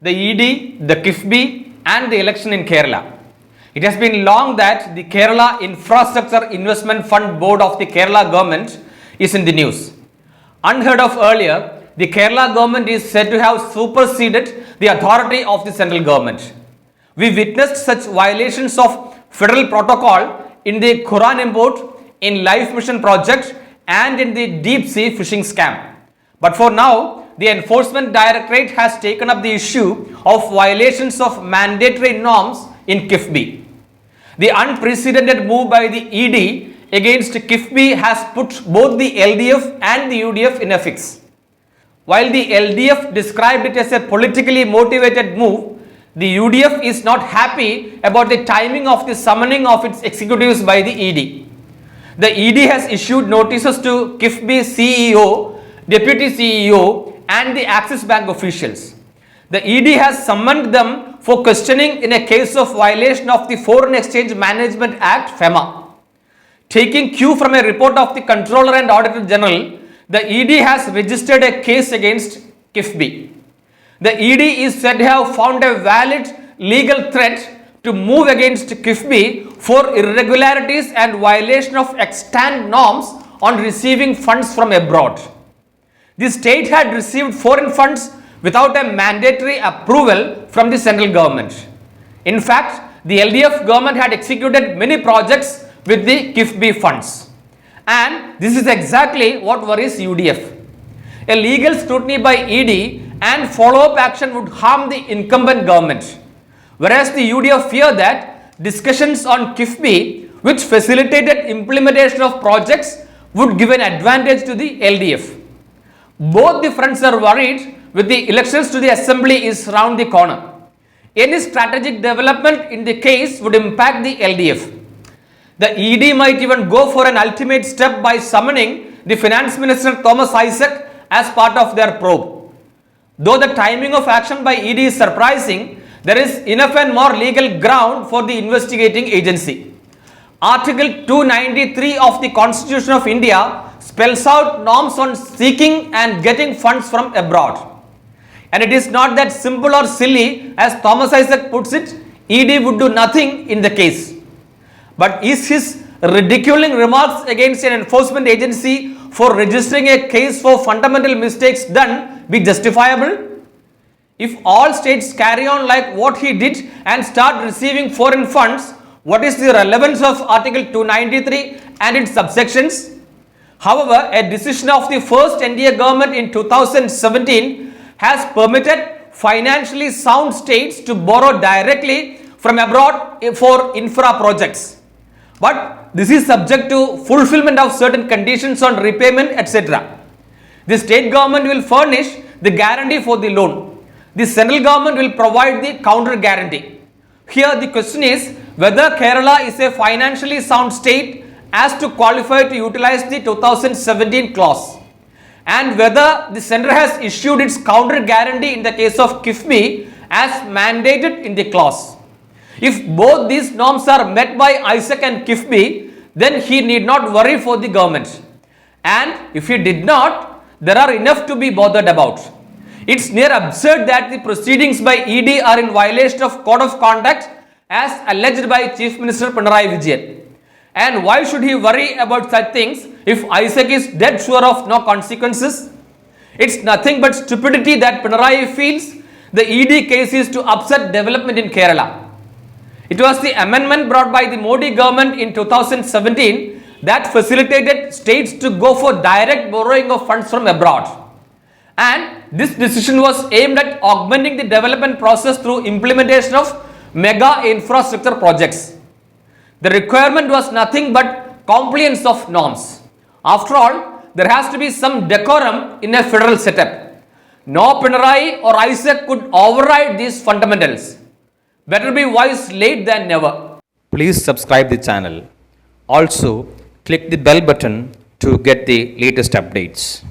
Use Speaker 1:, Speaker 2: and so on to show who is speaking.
Speaker 1: the ED, the KIIFB and the election in Kerala. It has been long that the Kerala Infrastructure Investment Fund Board of the Kerala government is in the news. Unheard of earlier, the Kerala government is said to have superseded the authority of the central government. We witnessed such violations of federal protocol in the Quran import, in Life Mission project and in the deep sea fishing scam. But for now, the Enforcement Directorate has taken up the issue of violations of mandatory norms in KIIFB. The unprecedented move by the ED against KIIFB has put both the LDF and the UDF in a fix. While the LDF described it as a politically motivated move, the UDF is not happy about the timing of the summoning of its executives by the ED. The ED has issued notices to KIIFB CEO, Deputy CEO and the Axis Bank officials. The ED has summoned them for questioning in a case of violation of the Foreign Exchange Management Act (FEMA). Taking cue from a report of the Controller and Auditor General, the ED has registered a case against KIIFB. The ED is said to have found a valid legal threat to move against KIIFB for irregularities and violation of extant norms on receiving funds from abroad. The state had received foreign funds without a mandatory approval from the central government. In fact, the LDF government had executed many projects with the KIIFB funds. And this is exactly what worries UDF. A legal scrutiny by ED and follow-up action would harm the incumbent government. Whereas the UDF fear that discussions on KIIFB, which facilitated implementation of projects, would give an advantage to the LDF. Both the fronts are worried with the elections to the assembly is round the corner. Any strategic development in the case would impact the LDF. The ED might even go for an ultimate step by summoning the Finance Minister Thomas Isaac as part of their probe. Though the timing of action by ED is surprising, there is enough and more legal ground for the investigating agency. Article 293 of the Constitution of India spells out norms on seeking and getting funds from abroad. And it is not that simple or silly as Thomas Isaac puts it. ED would do nothing in the case. But is his ridiculing remarks against an enforcement agency for registering a case for fundamental mistakes done be justifiable? If all states carry on like what he did and start receiving foreign funds, what is the relevance of Article 293 and its subsections? However, a decision of the first NDA government in 2017 has permitted financially sound states to borrow directly from abroad for infra projects. But this is subject to fulfillment of certain conditions on repayment, etc. The state government will furnish the guarantee for the loan. The central government will provide the counter guarantee. Here the question is whether Kerala is a financially sound state as to qualify to utilize the 2017 clause, and whether the centre has issued its counter guarantee in the case of KIIFB as mandated in the clause. If both these norms are met by Isaac and KIIFB, then he need not worry for the government. And if he did not, there are enough to be bothered about. It's near absurd that the proceedings by ED are in violation of Code of Conduct as alleged by Chief Minister Pinarayi Vijayan. And why should he worry about such things if Isaac is dead sure of no consequences? It's nothing but stupidity that Pinarayi feels the ED case is to upset development in Kerala. It was the amendment brought by the Modi government in 2017 that facilitated states to go for direct borrowing of funds from abroad. And this decision was aimed at augmenting the development process through implementation of mega infrastructure projects. The requirement was nothing but compliance of norms. After all, there has to be some decorum in a federal setup. No Pinarayi or Isaac could override these fundamentals. Better be wise late than never. Please subscribe the channel. Also, click the bell button to get the latest updates.